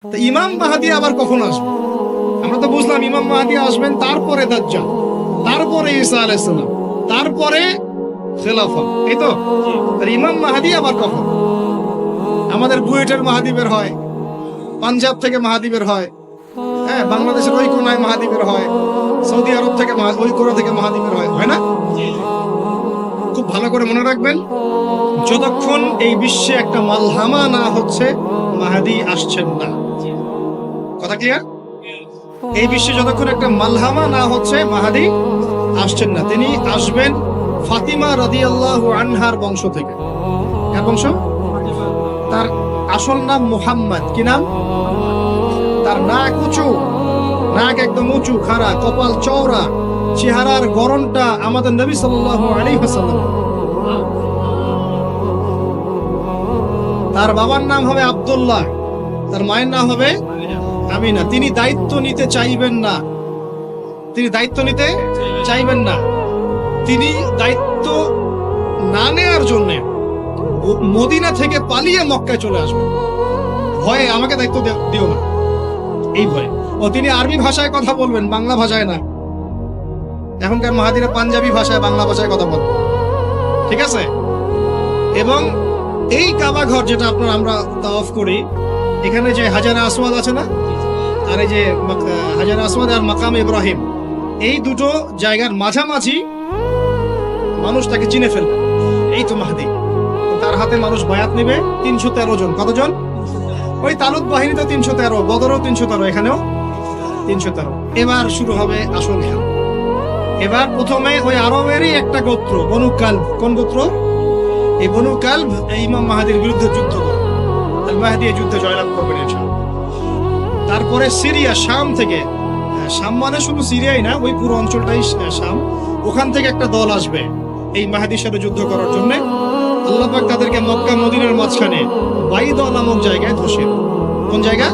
তো ইমাম মাহাদি আবার কখন আসবে? আমরা তো বুঝলাম ইমাম মাহাদি আসবেন, তারপরে দাজ্জাল, তারপরে ঈসা আলাইহিস সালাম, তারপরে খেলাফত, এই তো। আর ইমাম মাহাদি আবার কখন? আমাদের বুয়েটের মাহাদি বের হয়, পাঞ্জাব থেকে মাহাদি বের হয়, হ্যাঁ, বাংলাদেশের ওই কোনায় মাহাদি বের হয়, সৌদি আরব থেকে ওই কোনা থেকে মাহাদি বের হয়, হয় না? খুব ভালো করে মনে রাখবেন, যতক্ষণ এই বিশ্বে একটা মালহামা না হচ্ছে মাহাদি আসছেন না। কথা ক্লিয়ার? এই বিশ্বে যতক্ষণ একটা মালহামা না হচ্ছে মাহাদি আসছেন না। তিনি আসবেন ফাতিমা রাদিয়াল্লাহু আনহার বংশ থেকে। কার বংশ? তার আসল নাম মুহাম্মদ। কি নাম? তার নাক উঁচু, নাক একদম উঁচু, খাড়া, কপাল চওড়া, চেহারার গড়নটা আমাদের নবী সাল্লাল্লাহু আলাইহি ওয়াসাল্লাম। তার বাবার নাম হবে আব্দুল্লাহ, তার মায়ের নাম হবে আমিনা। তিনি দায়িত্ব নিতে চাইবেন না, তিনি দায়িত্ব নিতে চাইবেন না। তিনি দায়িত্ব না নেওয়ার জন্য মদিনা থেকে পালিয়ে মক্কায় চলে আসবেন। ভয়ে আমাকে দায়িত্ব দিও না, এই ভয়ে। ও তিনি আরবি ভাষায় কথা বলবেন, বাংলা ভাষায় না। এখনকার মাহাদিরা পাঞ্জাবি ভাষায়, বাংলা ভাষায় কথা বলবেন, ঠিক আছে? এবং এই কাবা ঘর যেটা আপনার আমরা তাওয়াফ করি, এখানে যে হাজারে আসওয়াদ আছে না, আর এই যে হাজারে আসওয়াদ আর মাকাম ইব্রাহিম, এই দুটো জায়গার মাঝামাঝি মানুষ তাকে চিনে ফেলবে, এই তো মাহদি। তার হাতে মানুষ বায়াত নেবে 313 জন। কতজন? ওই তালুত বাহিনীতে 313, বদরও 313, এখানেও 313। এবার শুরু হবে আসল খেলা। এবার প্রথমে ওই আরবেরই একটা গোত্র, বনু কালব। কোন গোত্র? এই বনু কালব এই ইমাম মাহাদির বিরুদ্ধে যুদ্ধ করে, আল মাহদি এই যুদ্ধে জয়লাভ করবেন ইনশাআল্লাহ। তারপরে সিরিয়া, শাম থেকে, শাম মানে শুধু সিরিয়াই না, ওই পুরো অঞ্চলটাই শাম, ওখান থেকে একটা দল আসবে এই মাহাদির সাথে যুদ্ধ করার জন্য। আল্লাহ পাক তাদেরকে মক্কা মদিনার মাঝখানে বাইদা নামক জায়গায় ধসে। কোন জায়গা?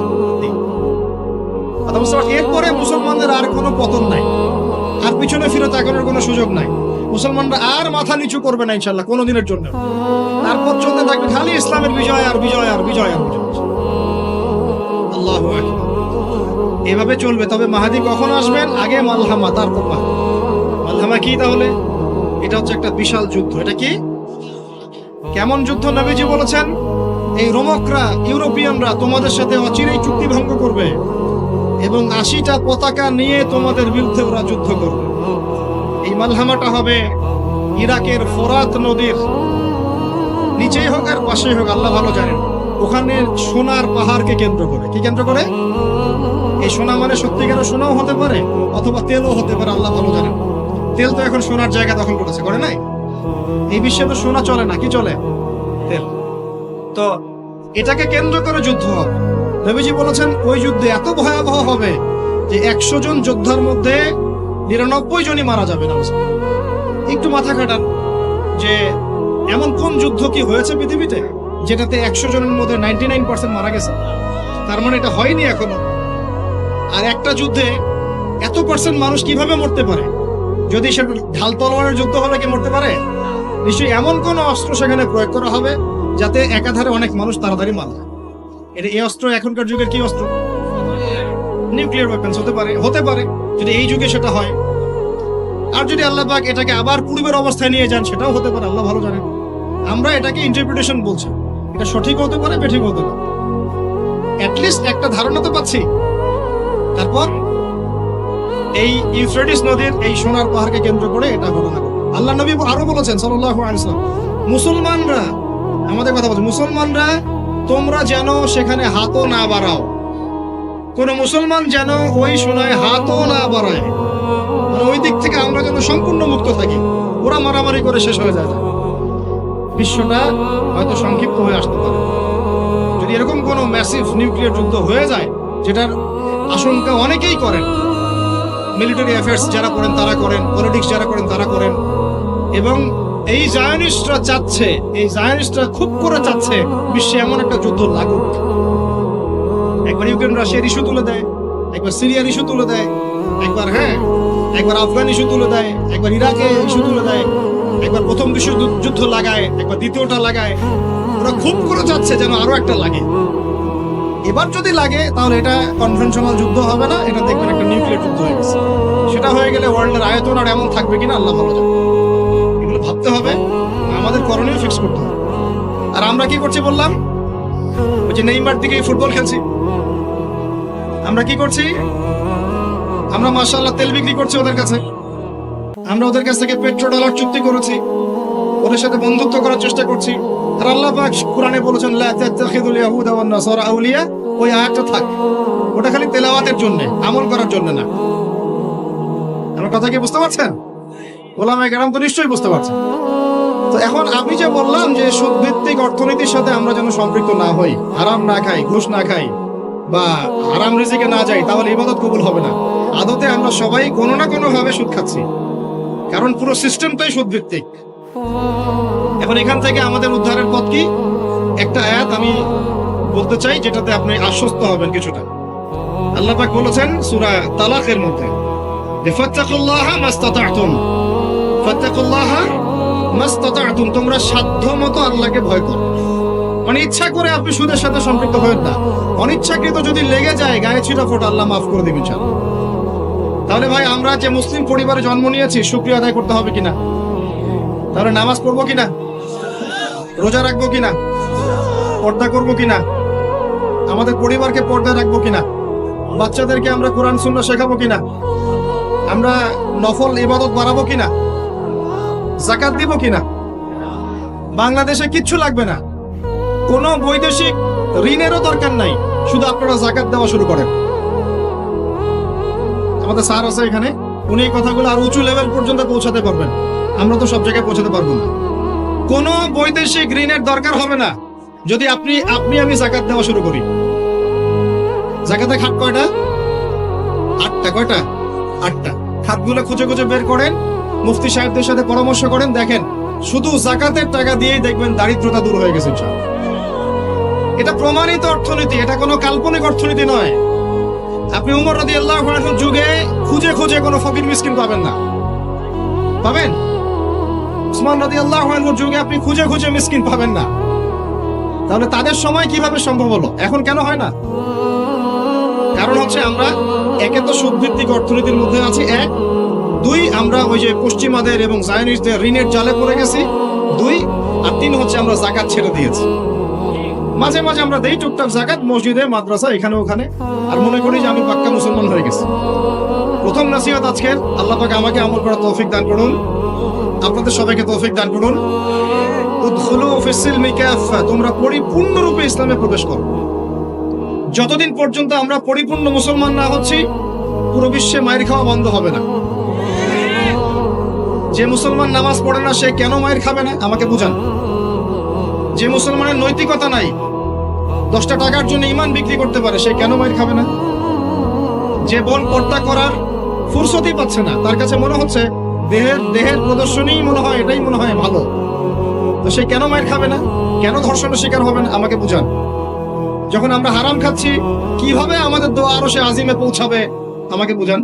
এরপরে মুসলমানদের আর কোনো পতন নাই, আর পিছনে ফিরে তাকানোর কোনো সুযোগ নাই। মুসলমানরা আর মাথা নিচু করবে না ইনশাআল্লাহ কোনোদিনের জন্য। তারপর চলতে থাকবে খালি ইসলামের বিজয় আর বিজয় আর বিজয় আর বিজয়। আল্লাহু আকবার। এভাবে চলবে। তবে মাহাদি কখন আসবেন? আগে মালহামা, তারপর মাহাদি। মালহামা কি তাহলে? এটা হচ্ছে একটা বিশাল যুদ্ধ। এটা কি? কেমন যুদ্ধ? নবীজি বলেছেন, এই রোমকরা, ইউরোপিয়ানরা তোমাদের সাথে অচিরেই চুক্তি ভঙ্গ করবে এবং 80টা পতাকা নিয়ে তোমাদের বিরুদ্ধে ওরা যুদ্ধ করবে। এই মালহামাটা হবে ইরাকের ফোরাত নদীর নিচেই হোক আর পাশেই হোক, আল্লাহ ভালো জানেন। ওখানে সোনার পাহাড়কে কেন্দ্র করে। কি কেন্দ্র করে? এই সোনা মানে সত্যিকার সোনাও হতে পারে, অথবা তেলও হতে পারে, আল্লাহ ভালো জানেন। তেল তো এখন সোনার জায়গা দখল করেছে, করে নাই? এই বিশ্বে তো সোনা চলে না, কি চলে? তেল। তো এটাকে কেন্দ্র করে যুদ্ধ হবে। নবীজি বলেছেন ওই যুদ্ধে এত ভয়াবহ হবে যে 100 জন যোদ্ধার মধ্যে 99 জনই মারা যাবে না। একটু মাথা কাটান যে এমন কোন যুদ্ধ কি হয়েছে পৃথিবীতে যেটাতে 100 জনের মধ্যে 99% মারা গেছে? তার মানে এটা হয়নি এখনো। আর একটা যুদ্ধে এত পার্সেন্ট মানুষ কিভাবে মরতে পারে? যদি সেটা ঢাল তলোয়ারের যুদ্ধ হলে কি মরতে পারে? নিশ্চয়ই এমন কোন অস্ত্র সেখানে প্রয়োগ করা হবে যাতে একাধারে অনেক মানুষ তাড়াতাড়ি মারা যায়। এটা এই অস্ত্র এখনকার যুগের কি অস্ত্র? নিউক্লিয়ার ওয়েপন্স হতে পারে, হতে পারে যদি এই যুগে সেটা হয়। আর যদি আল্লাহ পাক এটাকে আবার পূর্বের অবস্থায় নিয়ে যান, সেটাও হতে পারে, আল্লাহ ভালো জানেন। আমরা এটাকে ইন্টারপ্রিটেশন বলছি, এটা সঠিক হতে পারে, বেঠিক হতে পারে, অ্যাটলিস্ট একটা ধারণা তো পাচ্ছি। তারপর এই ইউফ্রেটিস নদীর এই সোনার পাহাড়কে কেন্দ্র করে এটা ঘটনা ঘটে। আল্লাহ নবী আরো বলেছেন সাল্লাল্লাহু আলাইহি ওয়াসাল্লাম, মুসলমানরা, আমাদের কথা বলছে, মুসলমানরা তোমরা যেন সেখানে হাতও না বাড়াও। কোন মুসলমান যেন ওই সোনায় হাতও না বাড়ায়, মানে ওই দিক থেকে আমরা যেন সম্পূর্ণ মুক্ত থাকি। ওরা মারামারি করে শেষ হয়ে যায়, বিশ্বটা হয়তো সংক্ষিপ্ত হয়ে আসতে পারে। যদি এরকম কোনো ম্যাসিভ নিউক্লিয়ার যুদ্ধ হয়ে যায়, যেটার আশঙ্কা অনেকেই করেন, মিলিটারি অ্যাফেয়ার্স যারা করেন তারা করেন, পলিটিক্স যারা করেন তারা করেন, এবং এই জায়নিস্টরা চাচ্ছে, এই জায়নিস্টরা খুব করে চাচ্ছে বিশ্বে এমন একটা যুদ্ধ লাগুক। একবার ইউক্রেন রাশিয়ার ইস্যু তুলে দেয়, একবার সিরিয়ার ইস্যু তুলে দেয়, একবার আফগান ইস্যু তুলে দেয়, একবার ইরাকে ইস্যু তুলে দেয়, একবার প্রথম বিশ্বযুদ্ধ লাগায়, একবার দ্বিতীয়টা লাগায়। ওরা খুব করে চাচ্ছে যেন আরো একটা লাগে। এবার যদি লাগে তাহলে এটা কনভেনশনাল যুদ্ধ হবে না, এটা দেখবেন একটা নিউক্লিয়ার যুদ্ধ হয়ে গেছে। সেটা হয়ে গেলে ওয়ার্ল্ডের আয়তন আর এমন থাকবে কিনা আল্লাহ ভালো জানে। এগুলো ভাবতে হবে, আমাদের করণীয় ফিক্স করতে হবে। আর আমরা কি করছি বললাম, ওই যে নেইমার দিকে ফুটবল খেলছি। আমরা কি করছি, আমরা মাশাআল্লাহ তেল বিক্রি করছি ওদের কাছে, আমরা ওদের কাছ থেকে পেট্রো ডলার চুক্তি করেছি, ওদের সাথে বন্ধুত্ব করার চেষ্টা করছি। আর আল্লাহ পাক কোরআনে বলেছেন লা তাত্তাখিযুল ইয়াহুদা ওয়ান নাসারা আউলিয়া, ওই আয়াতটা থাক, ওটা খালি তেলাওয়াতের জন্য, আমল করার জন্য না। আমার কথা কি বুঝতে পারছেন? ওলামায়ে কেরাম তো নিশ্চয়ই বুঝতে পারছেন। তো এখন আমি যে বললাম যে সুদভিত্তিক অর্থনীতির সাথে আমরা যেন সম্পৃক্ত না হই, হারাম না খাই, ঘুষ না খাই, বা হারাম রিজিকে না যাই, তাহলে ইবাদত কবুল হবে না। আদতে আমরা সবাই কোনো না কোনো ভাবে সুদ খাচ্ছি, কারণ পুরো সিস্টেমটাই সুদভিত্তিক। এখন এখান থেকে আমাদের উদ্ধারের পথ কি? একটা আয়াত আমি বলতে চাই, যেটাতে আপনি আশ্বস্ত হবেন কিছুটা। আল্লাহ পাক বলেছেন সূরা তালাকের মধ্যে, ফাত্তাকুল্লাহা মাস্তাতা'তুম, ফাত্তাকুল্লাহা মাস্তাতা'তুম, তোমরা সাধ্যমতো আল্লাহকে ভয় করো। মানে ইচ্ছা করে আপনি সুদের সাথে সম্পৃক্ত হবেন না, অনিচ্ছাকৃত যদি লেগে যায় গায়ে ছিটা ফোটা, আল্লাহ মাফ করে দিবেন ইনশাআল্লাহ। তাহলে ভাই আমরা যে মুসলিম পরিবারে জন্ম নিয়েছি, শুকরিয়া আদায় করতে হবে কিনা? তাহলে নামাজ পড়বো কিনা, রোজা রাখবো কিনা, পর্দা করবো কিনা, আমাদের পরিবারকে পর্দা রাখবো কিনা, বাচ্চাদেরকে আমরা কোরআন সুন্নাহ শেখাবো কিনা, আমরা নফল ইবাদত বাড়াবো কিনা, যাকাত দিব কিনা। বাংলাদেশে কিচ্ছু লাগবে না, কোনো বৈদেশিক ঋণেরও দরকার নাই, শুধু আপনারা যাকাত দেওয়া শুরু করেন। আমাদের স্যার আছে এখানে, উনি এই কথাগুলো আর উঁচু লেভেল পর্যন্ত পৌঁছাতে পারবেন, আমরা তো সব জায়গায় পৌঁছাতে পারবো না। কোনো বৈদেশিক ঋণের দরকার হবে না যদি আমি যাকাত দেওয়া শুরু করি। যাকাতের খাত কয়টা? 8টা। কয়টা? 8টা। খাতগুলো খুঁজে খুঁজে বের করেন, মুফতি সাহেবদের সাথে পরামর্শ করেন, দেখেন শুধু যাকাতের টাকা দিয়েই দেখবেন দারিদ্রতা দূর হয়ে গেছে ইনশাআল্লাহ। এটা প্রমাণিত অর্থনীতি, এটা কোনো কাল্পনিক অর্থনীতি নয়। আপনি উমর রাদিয়াল্লাহু আনহুর যুগে খুঁজে খুঁজে কোনো ফকির মিসকিন পাবেন না, পাবেন? উসমান রাদিয়াল্লাহু আনহুর যুগে আপনি খুঁজে খুঁজে মিসকিন পাবেন না। তাহলে তাদের সময় কিভাবে সম্ভব হলো, এখন কেন হয় না? কারণ হচ্ছে আমরা একে তো সুদভিত্তিক অর্থনীতির মধ্যে আছি, 1, 2 আমরা ওই যে পশ্চিমাদের এবং জায়নিস্টদের ঋণের জালে পড়ে গেছি, 2, আর 3 হচ্ছে আমরা যাকাত ছেড়ে দিয়েছি। মাঝে মাঝে আমরা দেই টুকটাক যাকাত মসজিদে, মাদ্রাসা, এখানে ওখানে, আর মনে করি যে আমি পাক্কা মুসলমান হয়ে গেছি। প্রথম নসিহত আজকের, আল্লাহ পাক আমাকে আমল করার তৌফিক দান করুন, আপনাদের সবাইকে তৌফিক দান করুন। উদখুলু ফিস সিলমি কাফা, তোমরা পরিপূর্ণরূপে ইসলামে প্রবেশ করো। যতদিন পর্যন্ত আমরা পরিপূর্ণ মুসলমান না হচ্ছি, পুরো বিশ্বে মায়ের খাওয়া বন্ধ হবে না। যে মুসলমান নামাজ পড়ে না, সে কেন মায়ের খাবে না আমাকে বুঝান। যে মুসলমানের নৈতিকতা নাই, 10টা টাকার জন্য ঈমান বিক্রি করতে পারে, সে কেন মায়ের খাবে না? যে বোন পর্দা করার ফুরসতই পাচ্ছে না, তার কাছে মনে হচ্ছে দেহের প্রদর্শনী মনে হয়, এটাই মনে হয় ভালো, তো সে কেন মায়ের খাবে না? কেন ধর্ষণের শিকার হবে না আমাকে বুঝান। যখন আমরা হারাম খাচ্ছি, কিভাবে আমাদের দোয়া আরো সে আজিমে পৌঁছাবে আমাকে বুঝান।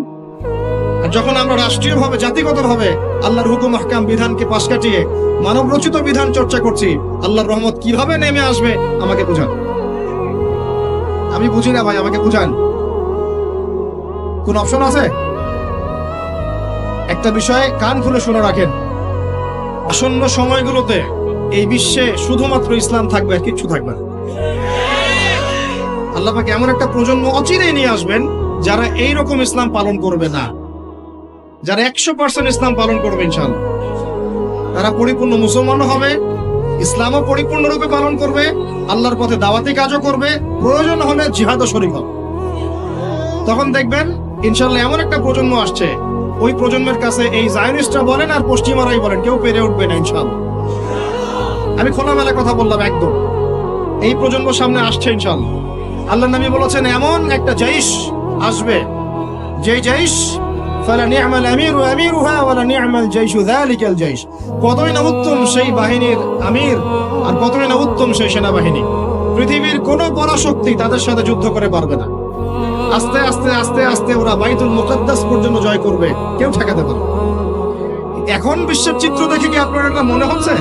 আর যখন আমরা রাষ্ট্রীয়ভাবে, জাতিগতভাবে আল্লাহর হুকুম আহকাম বিধানকে পাশ কাটিয়ে মানব রচিত বিধান চর্চা করছি, আল্লাহর রহমত কিভাবে নেমে আসবে আমাকে বুঝান। আমি বুঝি না ভাই, আমাকে বুঝান। কোন অপশন আছে? একটা বিষয় কান খুলে শুনে রাখেন, আসন্ন সময়গুলোতে এই বিশ্বে শুধুমাত্র ইসলাম থাকবে, আর কিচ্ছু থাকবে না। আল্লাহ পাক এমন একটা প্রজন্ম অচিরেই নিয়ে আসবেন যারা এইরকম ইসলাম পালন করবে না, যারা 100% ইসলাম পালন করবে ইনশাআল্লাহ। তারা পরিপূর্ণ মুসলমান হবে, ইসলামও পরিপূর্ণরূপে পালন করবে, আল্লাহর পথে দাওয়াতি কাজও করবে, প্রয়োজন হলে জিহাদও শরীক হবে। তখন দেখবেন ইনশাআল্লাহ এমন একটা প্রজন্ম আসছে, ওই প্রজন্মের কাছে এই জায়নিস্টরা বলেন আর পশ্চিমারাই বলেন, কেউ পেরে উঠবে না ইনশাআল্লাহ। আমি খোলামেলা কথা বললাম একদম, এই প্রজন্ম সামনে আসছে ইনশাআল্লাহ। আল্লাহ নবী বলেছেন এমন একটা জাইশ আসবে, যে জাইশ ফালা নি'মাল আমিরু আমিরুহা ওয়ালা নি'মাল জাইশু যালিকাল জাইশ, কতই না উত্তম সেই বাহিনীর আমির আর কতই না উত্তম সেই সেনাবাহিনী। পৃথিবীর কোন পরাশক্তি তাদের সাথে যুদ্ধ করে পারবে না। আস্তে আস্তে আস্তে আস্তে ওরা বাইতুল মুকাদ্দাস পর্যন্ত জয় করবে, কেউ ঠেকাতে পারবে। এখন বিশ্বের চিত্র দেখে কি আপনার এটা মনে হচ্ছে?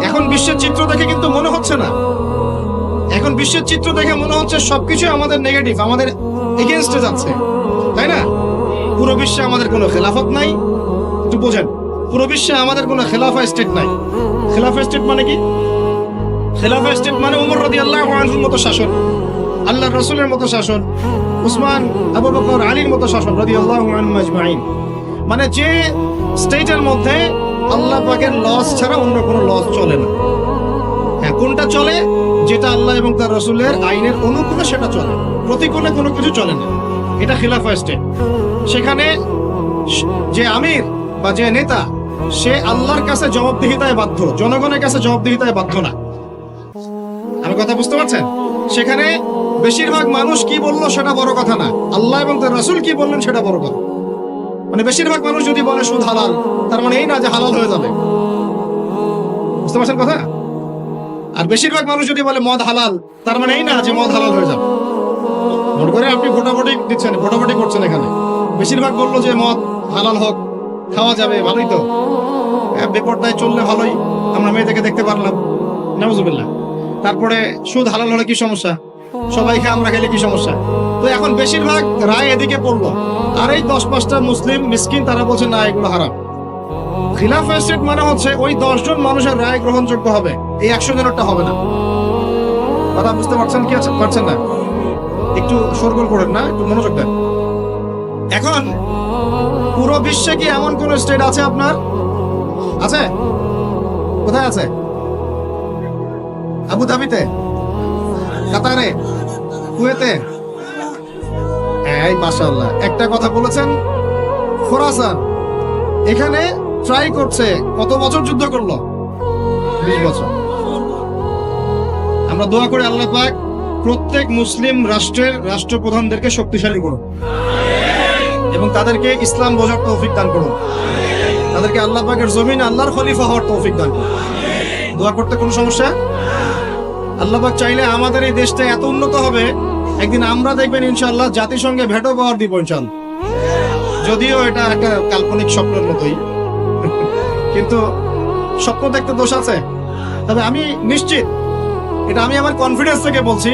এখন বিশ্বের চিত্র দেখে কিন্তু মনে হচ্ছে না। এখন এখন বিশ্বের চিত্র দেখে মনে হচ্ছে সবকিছু আমাদের নেগেটিভ, আমাদের এগেইনস্টে যাচ্ছে, তাই না? পুরো বিশ্বে আমাদের কোনো খেলাফত নাই। একটু বোঝেন, পুরো বিশ্বে আমাদের কোনো খেলাফা স্টেট নাই। খেলাফা স্টেট মানে কি? খেলাফা স্টেট মানে উমর রাদিয়াল্লাহু আনহুর মতো শাসন, আল্লাহর রাসূলের মতো শাসন, উসমান, আবু বকর, আলীর মতো শাসন রাদিয়াল্লাহু আনহুম আজমাইন। মানে যে স্টেটের মধ্যে আল্লাহ পাকের লস ছাড়া অন্য কোনো লস চলে না। হ্যাঁ, কোনটা চলে? যেটা আল্লাহ এবং তার রাসূলের আইনের অনুকূলে সেটা চলে, প্রতিকূলে কোনো কিছু চলে না। এটা খিলাফা স্টেট। সেখানে যে আমির বা যে নেতা, সে আল্লাহর কাছে জবাবদিহিতায় বাধ্য, জনগণের কাছে জবাবদিহিতায় বাধ্য না। আমি কথা বুঝতে পারছেন? সেখানে বেশিরভাগ মানুষ কি বললো সেটা বড় কথা না, আল্লাহ এবং তার রাসূল কি বললেন সেটা বড় কথা। মানে বেশিরভাগ মানুষ যদি বলে সুদ হালাল, তার মানে এই না যে হালাল হয়ে যাবে। বুঝতে পারছেন কথা? আর বেশিরভাগ মানুষ যদি বলে মদ হালাল, তার মানে এই না যে মদ হালাল হয়ে যাবে। মনে করে আপনি ভোটাভুটি দিচ্ছেন, ভোটাভুটি করছেন, এখানে বেশিরভাগ বললো যে মদ হালাল হোক, খাওয়া যাবে, ভালোই তো, বেপরদায় চললে ভালোই, আমরা মেয়েদেরকে দেখতে পারলাম, নাউজুবিল্লাহ। তারপরে সুদ হালাল হলে কি সমস্যা? সবাইকে আমরা খেলে কি সমস্যা? তো এখন বেশিরভাগ রায় এদিকে পড়লো, আর এই 10-5টা মুসলিম মিসকিন তারা বলছে না, এগুলো হারাম। খিলাফা স্টেট মানে হচ্ছে ওই 10 জন মানুষের রায় গ্রহণযোগ্য হবে, এই 100 জনেরটা হবে না। কথা বুঝতে পারছেন কি? পারছেন না? একটু শোরগোল করেন না, একটু মনোযোগ দেন। এখন পুরো বিশ্বে কি এমন কোন স্টেট আছে আপনার? আছে? কোথায় আছে? আবুধাবিতে, কাতারে, কুয়েতে? এই মাশাআল্লাহ, একটা কথা বলেছেন, খোরাসান এখানে ট্রাই করছে, কত বছর যুদ্ধ করলো? 20 বছর। আমরা দোয়া করি আল্লাহ পাক প্রত্যেক মুসলিম রাষ্ট্রের রাষ্ট্রপ্রধানদেরকে শক্তিশালী করুন এবং তাদেরকে ইসলাম বোঝার তৌফিক দান করুন, তাদেরকে আল্লাহ পাকের জমিনে আল্লাহর খলিফা হওয়ার তৌফিক দান করুন। দোয়া করতে কোনো সমস্যা? আল্লাহ পাক চাইলে আমাদের এই দেশটা এত উন্নত হবে, একদিন আমরা দেখবেন ইনশাআল্লাহ জাতিসংঘে ভেটো পাওয়ার দিব ইনশাআল্লাহ। যদিও এটা একটা কাল্পনিক স্বপ্নের মতোই, কিন্তু স্বপ্ন দেখতে দোষ আছে। তবে আমি নিশ্চিত, এটা আমি আমার কনফিডেন্স থেকে বলছি,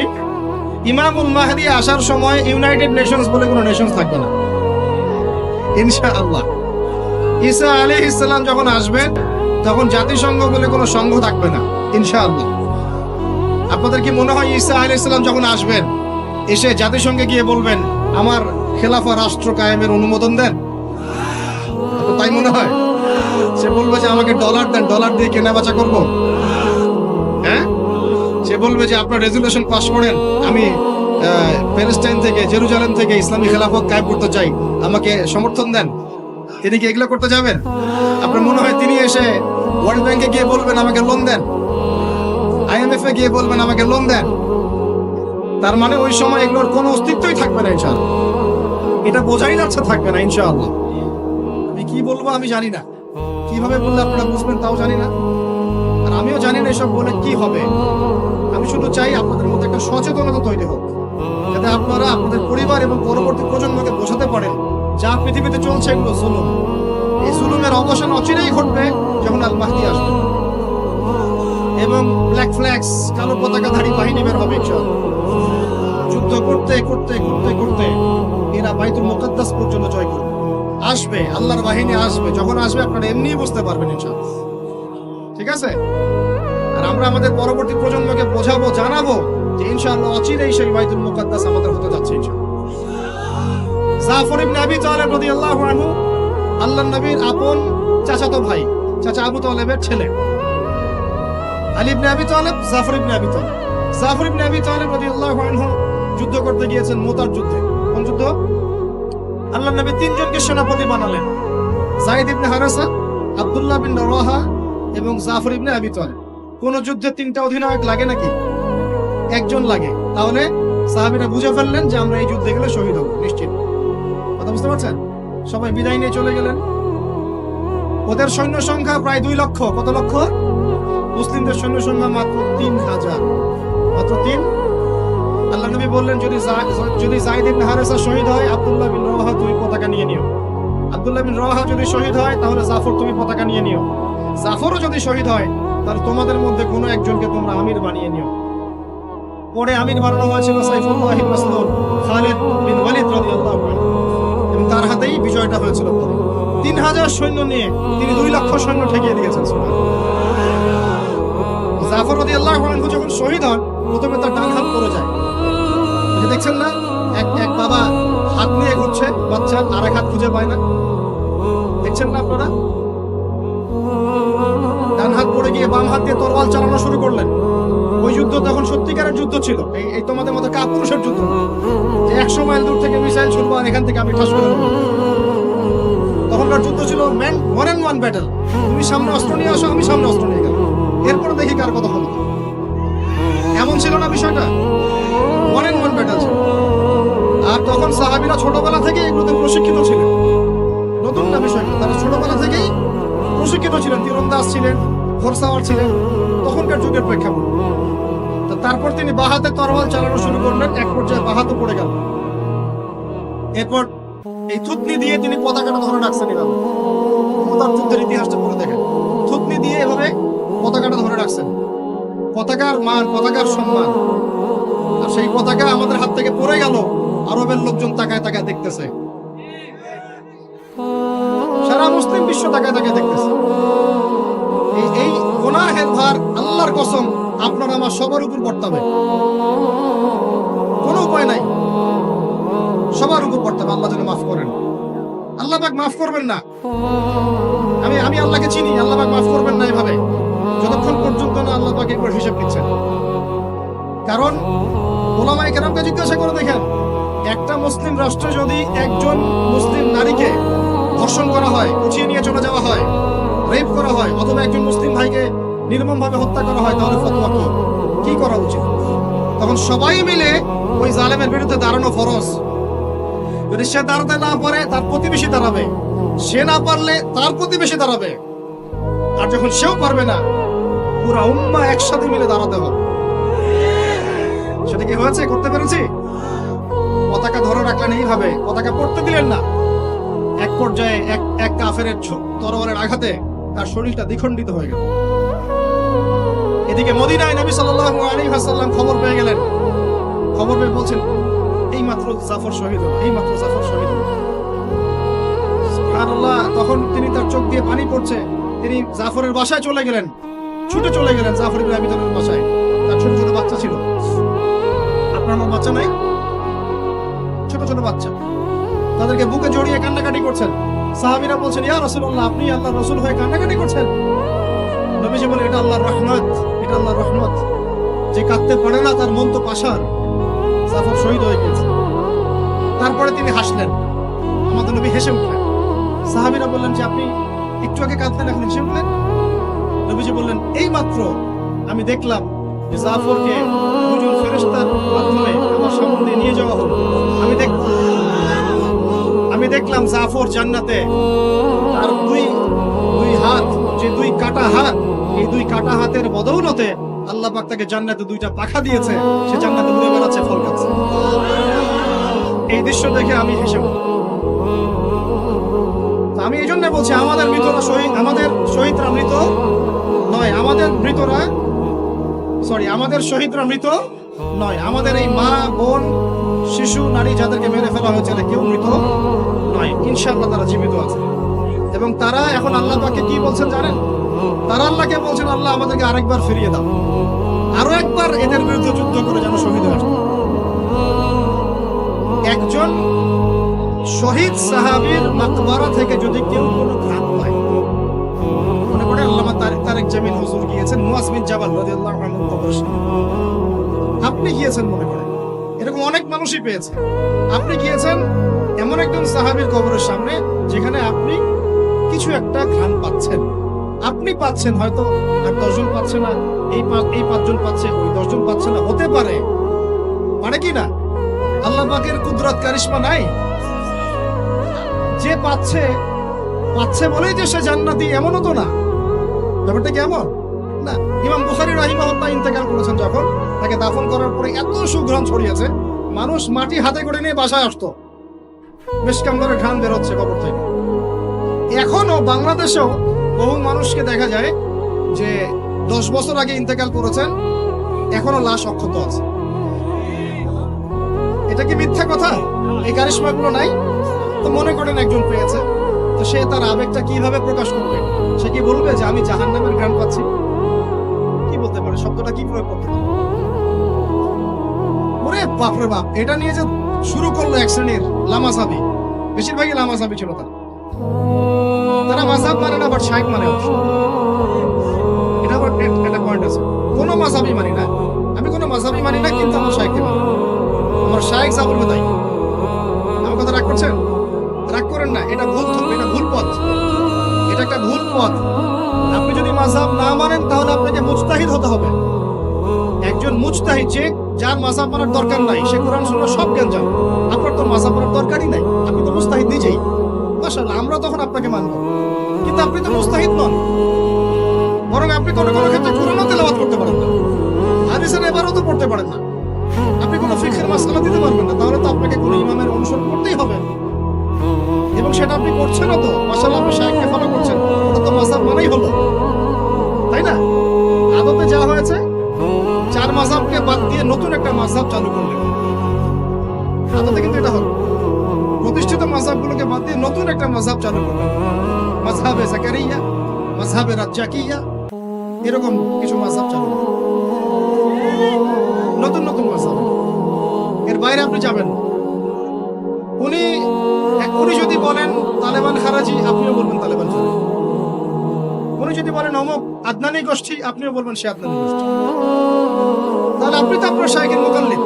ইমামুল মাহদি আসার সময় ইউনাইটেড নেশনস বলে কোনো নেশনস থাকবে না ইনশাআল্লাহ। ঈসা আলাইহিস সালাম যখন আসবেন, তখন জাতিসংঘ বলে কোনো সংঘ থাকবে না ইনশাআল্লাহ। আপনাদের কি মনে হয় ঈসা আলাইহিস সালাম যখন আসবেন, এসে জাতিসংঘে গিয়ে বলবেন আমার খেলাফা রাষ্ট্র কায়েমের অনুমোদন দেন? তাই মনে হয়? সে বলবে যে আমাকে ডলার দেন, ডলার দিয়ে কেনাবেচা করব। হ্যাঁ, সে বলবে যে আপনার রেজুলেশন পাস করেন, আমি প্যালেস্টাইন থেকে, জেরুজালেম থেকে ইসলামী খেলাফত কায়েম করতে চাই, আমাকে সমর্থন দেন। তিনি কি এগুলো করতে যাবেন? আপনার মনে হয় তিনি এসে ওয়ার্ল্ড ব্যাংকে গিয়ে বলবেন আমাকে লোন দেন, IMF এ গিয়ে বলবেন আমাকে লোন দেন? তার মানে ওই সময় এগুলোর কোনো অস্তিত্বই থাকবে না ইনশাআল্লাহ। এটা বোঝাই যাচ্ছে থাকবে না ইনশাআল্লাহ। আমি কি বলবো আমি জানি না, কিভাবে বললে আপনারা বুঝবেন তাও জানি না, আর আমিও জানি না এসব বলে কি হবে। আমি শুধু চাই আপনাদের মধ্যে একটা সচেতনতা তৈরি হোক, যাতে আপনারা আপনাদের পরিবার এবং পরবর্তী প্রজন্মকে বোঝাতে পারেন যা পৃথিবীতে চলছে এগুলো জুলুম। এই জুলুমের অবসান অচিরেই ঘটবে যখন আল মাহদি আসবে এবং ব্ল্যাক ফ্ল্যাগস, কালো পতাকাধারী বাহিনী বের হবে ইনশাআল্লাহ। যুদ্ধ করতে করতে করতে করতে এরা বাইতুল মুকাদ্দাস পর্যন্ত জয় করবে। আসবে, আল্লাহর বাহিনী আসবে। যখন আসবে আপনারা এমনিই বুঝতে পারবেন ইনশাআল্লাহ। ঠিক আছে? আর আমরা আমাদের পরবর্তী প্রজন্মকে বোঝাবো, জানাবো যে ইনশাআল্লাহ অচিরেই সেই বাইতুল মুকাদ্দাস আমাদের হতে যাচ্ছে ইনশাআল্লাহ। জাফর ইবনে আবি তালেব রাদিয়াল্লাহু আনহু আল্লাহর নবীর আপন চাচাতো ভাই, চাচা আবু তালেবের ছেলে। আলী ইবনে আবি তালেব, জাফর ইবনে আবি তালেব। জাফর ইবনে আবি তালেব রাদিয়াল্লাহু আনহু যুদ্ধ করতে গিয়েছেন মুতার যুদ্ধে। কোন যুদ্ধ? আল্লাহর নবী 3 জনকে সেনাপতি বানালেন, যায়েদ ইবনে হারেসা, আব্দুল্লাহ বিন রাওয়াহা এবং জাফর ইবনে আবি তালেব। কোন যুদ্ধে 3টা অধিনায়ক লাগে নাকি? একজন লাগে। তাহলে সাহাবীরা বুঝে ফেললেন যে আমরা এই যুদ্ধে গেলে শহীদ হব নিশ্চিত। কথা বুঝতে পারছেন? সবাই বিদায় নিয়ে চলে গেলেন। ওদের সৈন্য সংখ্যা প্রায় 2 লক্ষ। কত লক্ষ? মুসলিমদের সৈন্য সংখ্যা মাত্র 3000, মাত্র 3। আল্লাহ নবী বললেন যদি যায়েদ ইবনে হারেসা শহীদ হয়, আব্দুল্লাহ বিন রাওয়াহা তুমি পতাকা নিয়ে নিও। আব্দুল্লাহ বিন রাওয়াহা যদি শহীদ হয়, তাহলে জাফর তুমি পতাকা নিয়ে নিও। জাফরও যদি শহীদ হয়, তাহলে তোমাদের মধ্যে কোনো একজনকে তোমরা আমির বানিয়ে নিও। পরে আমির বানানো হয়েছিল সাইফুল্লাহ মাসলুল খালিদ বিন ওয়ালিদ রাদিয়াল্লাহু আনহু, এবং তার হাতেই বিজয়টা হয়েছিল। 3000 সৈন্য নিয়ে তিনি 2 লক্ষ সৈন্য ঠেকিয়ে দিয়েছেন। জাফর রাদিয়াল্লাহু আনহু যখন শহীদ হন, প্রথমে তার ডান হাত পড়ে যায়। দেখছেন না, এক বাবা হাত নিয়ে ঘুরছে, বাচ্চা আর এক হাত খুঁজে পায় না, দেখছেন না আপনারা? ডান হাত পড়ে গিয়ে বাম হাত দিয়ে তরোয়াল চালানো শুরু করলেন। ওই যুদ্ধ তখন সত্যিকারের যুদ্ধ ছিল, এই তোমাদের মতো কাপুরুষের যুদ্ধ না, যে 100 মাইল দূর থেকে মিসাইল ছুড়বো আর এখান থেকে আমি ঠাস করে দেবো। তখনকার যুদ্ধ ছিল ওয়ান অ্যান্ড ওয়ান ব্যাটেল। তুমি সামনে অস্ত্র নিয়ে আসো, আমি সামনে অস্ত্র নিয়ে গেলাম, এরপরে দেখি কার কথা হলো। এমন ছিল না বিষয়টা, ওয়ান অ্যান্ড ওয়ান ব্যাটেল ছিল। আর তখন সাহাবীরা ছোটবেলা থেকে এগুলোতে প্রশিক্ষিত ছিলেন। নতুন না বিষয়টা, তারা ছোটবেলা থেকেই প্রশিক্ষিত ছিলেন, তীরন্দাজ ছিলেন, ঘোড়সাওয়ার ছিলেন তখনকার যুগের প্রেক্ষাপট। তারপর তিনি বাহাতে তরোয়াল চালানো শুরু করলেন, এক পর্যায়ে বাহাতে পড়ে গেল। এরপর এই থুতনি দিয়ে তিনি পতাকাটা ধরে রাখছেন। এভাবে মুতার যুদ্ধের ইতিহাসটা পড়ে দেখেন, থুতনি দিয়ে এভাবে পতাকাটা ধরে রাখছেন। পতাকার মান, পতাকার সম্মান। আর সেই পতাকা আমাদের হাত থেকে পড়ে গেল, আরবের লোকজন তাকায় তাকায় দেখতেছে, সারা মুসলিম বিশ্ব তাকায় তাকায় দেখতেছে। এই গুনাহের ভার আল্লাহর কসম আপনার আমার সবার উপর বর্তাবে, কোনো উপায় নাই, সবার উপর বর্তাবে। আল্লাহ যেন মাফ করেন, আল্লাহ পাক মাফ করবেন না। আমি আল্লাহকে চিনি, আল্লাহ পাক মাফ করবেন না এভাবে, যতক্ষণ পর্যন্ত না আল্লাহ পাক একবার হিসাব নিচ্ছেন। কারণ ওলামায়ে কেরামকে জিজ্ঞাসা করে দেখেন, একটা মুসলিম রাষ্ট্রে যদি একজন মুসলিম নারীকে ধর্ষণ করা হয়, উঠিয়ে নিয়ে চলে যাওয়া হয়, রেপ করা হয়, অথবা একজন মুসলিম ভাইকে নির্মমভাবে হত্যা করা হয়, তাহলে ফতোয়া কি করা উচিত? তখন সবাই মিলে ওই জালেমের বিরুদ্ধে দাঁড়ানো ফরজ। যদি সে দাঁড়াতে না পারে, তার প্রতিবেশী দাঁড়াবে, সে না পারলে তার প্রতিবেশী দাঁড়াবে, আর যখন সেও পারবে না, পুরা উম্মাহ একসাথে মিলে দাঁড়াতে হবে। সেটা কি হয়েছে? করতে পেরেছি? পতাকা ধরে রাখলেন এইভাবে, পতাকা পড়তে দিলেন না। এক পর্যায়ে এক কাফেরের তরবারের আঘাতে তার শরীরটা দ্বিখণ্ডিত হয়ে গেল। এদিকে মদিনায় নবী সাল্লাল্লাহু আলাইহি ওয়াসাল্লাম খবর পেয়ে গেলেন। খবর পেয়ে বলছেন, এইমাত্র জাফর শহীদ হলো, এইমাত্র জাফর শহীদ হলো। সুবহানাল্লাহ। তখন তিনি, তার চোখ দিয়ে পানি পড়ছে, তিনি জাফরের বাসায় চলে গেলেন, ছুটে চলে গেলেন জাফর ইবনে আবি তালেবের বাসায়। তার ছোট ছোট বাচ্চা ছিল। আপনার আমার বাচ্চা নাই? ছোট ছোট বাচ্চা, তাদেরকে বুকে জড়িয়ে কান্নাকাটি করছেন। সাহাবীরা বলছেন, ইয়া রাসূলুল্লাহ, আপনি আল্লাহর রাসূল হয়ে কান্নাকাটি করছেন? নবীজি বলেন, এটা আল্লাহর রহমত, এটা আল্লাহর রহমত। যে কাঁদতে পারে না তার মন তো পাষাণ। জাফর শহীদ হয়ে গেছে। তারপরে তিনি হাসলেন, আমাদের নবী হেসে উঠলেন। সাহাবীরা বললেন যে, আপনি একটু আগে কাঁদলেন, এখন হেসে উঠলেন? নবীজি বললেন, এই মাত্র আমি দেখলাম যে জাফরকে দুজন ফেরেশতার মাধ্যমে আমার সামনে দিয়ে নিয়ে যাওয়া হলো। আমি দেখলাম জাফর জান্নাতে, তার দুই হাত, যে দুই কাটা হাত, এই দুই কাটা হাতের বদৌলতে আল্লাহ পাক তাকে জান্নাতে দুইটা পাখা দিয়েছে, সে জান্নাতে উড়ে বেড়াচ্ছে, ফল খাচ্ছে। এই দৃশ্য দেখে আমি হেসে উঠলাম। আমি এই জন্য বলছি, আমাদের মৃতরা শহীদ, আমাদের শহীদরা মৃত নয়, আমাদের শহীদরা মৃত নয়। আমাদের এই মা, বোন, শিশু, নারী যাদেরকে মেরে ফেলা হয়েছে, কেউ মৃত নয়। ইনশাআল্লাহ তারা জীবিত আছে, এবং তারা এখন আল্লাহ পাককে কি বলছেন জানেন? তারা আল্লাহকে বলছেন, আল্লাহ আমাদেরকে আরেকবার ফিরিয়ে দাও, আরো একবার এদের বিরুদ্ধে যুদ্ধ করে যেন শহীদ হয়। একজন শহীদ সাহাবীর মাকবারা থেকে যদি কেউ কোনো ঘাত পায়, মনে করে আল্লামা তারেক জামিল হুজুর গিয়েছেন মুয়াজ বিন জাবাল রাদিয়াল্লাহু আনহু কবরের সামনে, আপনি গিয়েছেন মনে করে, এরকম অনেক মানুষই পেয়েছে। আপনি গিয়েছেন এমন একজন সাহাবীর কবরের সামনে যেখানে আপনি কিছু একটা ঘ্রাণ পাচ্ছেন, আপনি পাচ্ছেন, হয়তো আর 10 জন পাচ্ছে না, এই 5 জন পাচ্ছে, ওই 10 জন পাচ্ছে না, হতে পারে কি না? আল্লাহ পাকের কুদরত কারিশমা নাই? যে পাচ্ছে বলেই যে সে জান্নাতি, এমনও তো না। ব্যাপারটা কেমন না? ইমাম বুখারী রাহিমাহুল্লাহ ইন্তেকাল করেছেন, যখন তাকে দাফন করার পরে এত সুঘ্রাণ ছড়িয়েছে, মানুষ মাটি হাতে করে নিয়ে বাসায় আসতো, মিশকাম ঘ্রাণ বেরোচ্ছে কবর থেকে। এখনো বাংলাদেশেও বহু মানুষকে দেখা যায় যে 10 বছর আগে ইন্তেকাল করেছেন, এখনো লাশ অক্ষত আছে। এটা কি মিথ্যা কথা? এই কারিশমা গুলো নাই? তো মনে করেন একজন পেয়েছে, তো সে তার আবেগটা কিভাবে প্রকাশ করবে? সে কি বলবে যে আমি জাহান্নামের ঘ্রাণ পাচ্ছি? কি বলতে পারে? শব্দটা কি প্রয়োগ করতে পারে? ওরে বাপ রে বাপ, এটা নিয়ে যে শুরু করলো এক শ্রেণীর লামাসাবি, বেশিরভাগই লামাসাবি ছিল তারা মাযহাব মানে না, বাট শাইখ মানে অবশ্য। এটা আবার একটা পয়েন্ট আছে, কোনো মাযহাবই মানি না, আমি কোনো মাযহাবই মানি না, কিন্তু আমার শাইখকে মানি, আমার শাইখ যা বলবে তাই। আমার কথা রাগ করছেন? রাগ করেন না, এটা ভুল, এটা ভুল পথ, এটা একটা ভুল পথ। আপনি যদি মাযহাব না মানেন তাহলে আপনাকে মুজতাহিদ হতে হবে। একজন মুজতাহিদ, যে যার মাযহাব মানার দরকার নাই, সে কোরআন সুন্নাহ সব জ্ঞান জানে। আপনার তো মাযহাব মানার দরকারই নাই, আপনি তো মুজতাহিদ নিজেই। মাশাআল্লাহ, আমরা তখন আপনাকে মানব, কিন্তু আপনি তো মুজতাহিদ নন। বরং আপনি কোনো কোনো ক্ষেত্রে কোরআনও তেলাওয়াত করতে পারেন না, হাদিসের ইবারতও পড়তে পারেন না, আপনি কোনো ফিকহের মাসআলা দিতে পারবেন না। তাহলে তো আপনাকে কোনো ইমামের অনুসরণ করতেই হবে, এবং সেটা আপনি করছেন তো। মাশাআল্লাহ, আপনি শাইখকে ফলো করছেন, ওটা তো মাযহাব মানেই হলো, তাই না? আদতে যা হয়েছে, চার মাযহাবকে বাদ দিয়ে নতুন একটা মাযহাব চালু করলেন। আদতে কিন্তু এটা হলো, প্রতিষ্ঠিত মাযহাবগুলোকে বাদ দিয়ে নতুন একটা মাযহাব চালু করলেন। মাযহাবে জাকারিয়া, মাযহাবে রাজ্জাকিয়া, এরকম কিছু মাযহাব চালু করলেন, নতুন নতুন মাযহাব। এর বাইরে আপনি যাবেন। উনি যদি বলেন তালেবান খারাজি, আপনিও বলবেন তালেবান খারাজি। উনি যদি বলেন অমুক আদনানি গোষ্ঠী, আপনিও বলবেন সে আদনানি গোষ্ঠী। তাহলে আপনি তো আপনার শাইখের মুকাল্লিদ।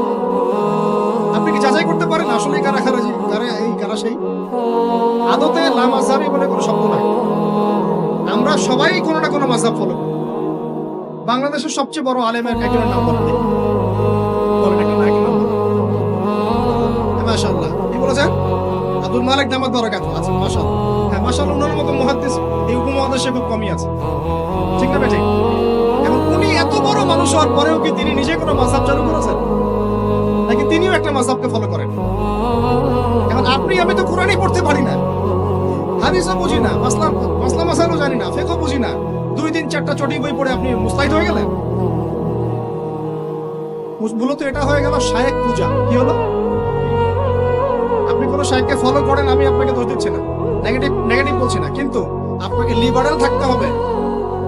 আপনি কি যাচাই করতে পারেন আসলে কারা খারাজি, কারা এই, কারা সেই? আদতে লা মাযহাবি বলে কোনো শব্দ নাই। আমরা সবাই কোনো না কোনো মাযহাব ফলো করি। বাংলাদেশের সবচেয়ে বড় আলেমের একজনের নাম বলেন, বলেন একটা নায়কের নাম বলেন। মাশাআল্লাহ, কি বলেছেন? আব্দুল মালিক দামাত বারাকাতুহু আছে। মাশাআল্লাহ, হ্যাঁ মাশাআল্লাহ, ওনার মতো মুহাদ্দিস এই উপমহাদেশে খুব কমই আছে, ঠিক না বেঠিক? এখন উনি এত বড় মানুষ হওয়ার পরেও কি তিনি নিজে কোনো মাযহাব চালু করেছেন, নাকি তিনিও একটা মাযহাবকে ফলো করেন? এখন আপনি আমি তো কোরআনই পড়তে পারি না, হাদিসও বুঝি না, মাসলা মাসাইলও জানি না, ফিকহ বুঝি না, 2-3-4টা চটি বই পড়ে আপনি মুস্তাহিদ হয়ে গেলেন? মূলত এটা হয়ে গেল শায়েখ পূজা। কি হলো? আপনি কোনো শায়েখকে ফলো করেন, আমি আপনাকে দোষ দিচ্ছি না, নেগেটিভ বলছি না, কিন্তু আপনাকে লিবারাল থাকতে হবে,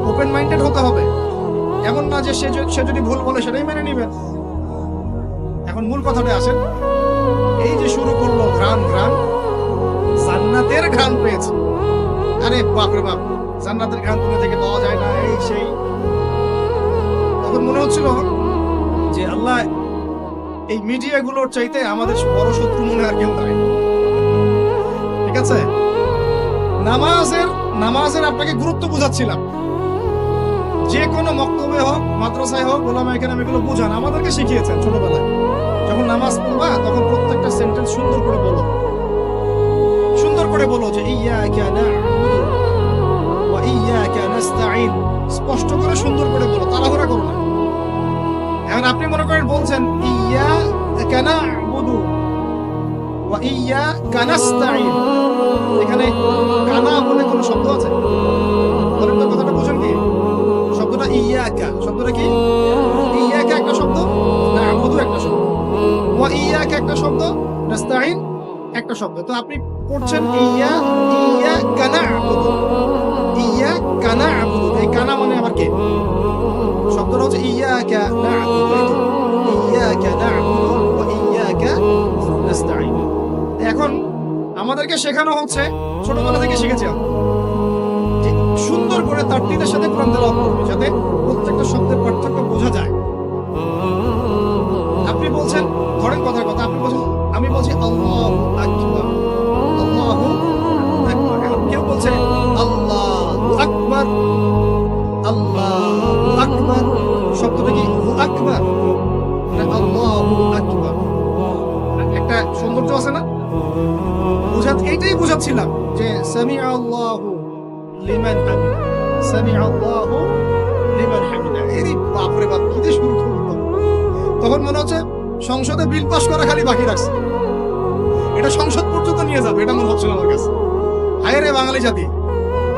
ওপেন মাইন্ডেড হতে হবে। এমন না যে সে যদি ভুল বলে সেটাই মেনে নিবেন। এখন মূল কথাটা আসেন, এই যে শুরু করলো ঘ্রাণ, জান্নাতের ঘ্রাণ পেয়েছে। আরে বাপ রে বাপ, জান্নাতের ঘ্রাণ দুনিয়া থেকে পাওয়া যায় না, এই সেই। তখন মনে হচ্ছিল যে আল্লাহ, এই মিডিয়াগুলোর চাইতে আমাদের বড় শত্রু মনে আর কেউ নাই। ঠিক আছে, নামাজের আপনাকে গুরুত্ব বুঝাচ্ছিলাম। যে কোনো মক্তবে হোক, মাদ্রাসায় হোক, ওলামা এখানে এগুলো বুঝান, আমাদেরকে শিখিয়েছেন ছোটবেলায়। যখন নামাজ পড়বা তখন প্রত্যেকটা সেন্টেন্স সুন্দর করে বলো যে ইয়্যাকা না'বুদু ওয়া ইয়্যাকা নাস্তাঈন, স্পষ্ট করে সুন্দর করে বলো, তাড়াহুড়া করো না। এখন আপনি মনে করেন বলছেন ইয়্যাকা না'বুদু ওয়া ইয়্যাকা নাস্তাঈন, এখানে কানা বলে কোনো শব্দ আছে? বলেন তো, কথাটা বুঝেন কি? শব্দটা ইয়্যাকা, শব্দটা কি? ইয়্যাকা একটা শব্দ, না'বুদু একটা শব্দ, ওয়া ইয়্যাকা একটা শব্দ, নাস্তাঈন একটা শব্দ। তো আপনি পড়ছেন ইয়্যাকা না'বুদু, ইয়্যাকা না'বুদু, এই কানা মানে আবার কে? শব্দটা হচ্ছে ইয়্যাকা না'বুদু, ইয়্যাকা না'বুদু ওয়া ইয়্যাকা নাস্তাঈন। এখন আমাদেরকে শেখানো হচ্ছে, ছোটবেলা থেকে শিখেছি যে সুন্দর করে তারতিলের সাথে কোরআন তেলাওয়াত করবে, যাতে প্রত্যেকটা শব্দের পার্থক্য বোঝা যায়। আপনি বলছেন, ধরেন কথার কথা, আপনি বলছেন, আমি বলছি আল্লাহু আকবার, আল্লাহু আকবার। এখন কেউ বলছে আল্লাহু আকবার, আল্লাহু আকবার, শব্দটা কি হু আকবার না আল্লাহু আকবার? একটা সৌন্দর্য আছে না? এইটাই বুঝাচ্ছিলাম যে সামিআ আল্লাহু লিমান হামিদা, সামিআ আল্লাহু লিমান হামিদা। এই বাপ রে বাপ, কি দিয়ে শুরু করলো! তখন মনে হচ্ছে সংসদে বিল পাস করা খালি বাকি রাখছে, এটা সংসদ পর্যন্ত নিয়ে যাবে, এটা মনে হচ্ছিল আমার কাছে। হায় রে বাঙালি জাতি!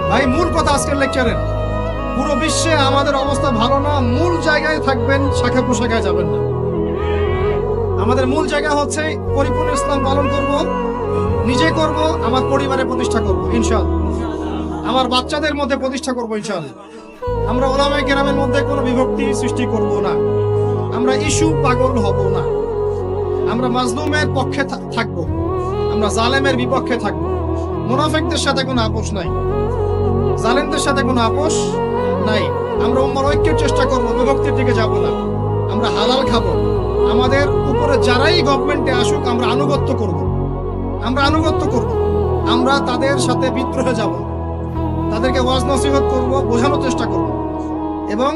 ভাই, মূল কথা আজকের লেকচারের, পুরো বিশ্বে আমাদের অবস্থা ভালো না, মূল জায়গায় থাকবেন, শাখা প্রশাখায় যাবেন না। আমাদের মূল জায়গা হচ্ছে পরিপূর্ণ ইসলাম পালন করব, নিজে করব, আমার পরিবারে প্রতিষ্ঠা করব ইনশাআল্লাহ, আমার বাচ্চাদের মধ্যে প্রতিষ্ঠা করব ইনশাআল্লাহ। আমরা উলামায়ে কেরামের মধ্যে কোনো বিভক্তি সৃষ্টি করব না, আমরা ইস্যু পাগল হব না, আমরা মাজলুমের পক্ষে থাকব, আমরা জালেমের বিপক্ষে থাকব। মুনাফিকদের সাথে কোনো আপোষ নাই, জালেমদের সাথে কোনো আপোষ নাই। আমরা উম্মার ঐক্যের চেষ্টা করব, বিভক্তির দিকে যাব না। আমরা হালাল খাবো, আমাদের উপরে যারাই গভর্নমেন্টে আসুক আমরা আনুগত্য করব, আমরা আনুগত্য করব, আমরা তাদের সাথে বিদ্রোহে যাব, তাদেরকে ওয়াজ নসিহত করব, বোঝানোর চেষ্টা করব এবং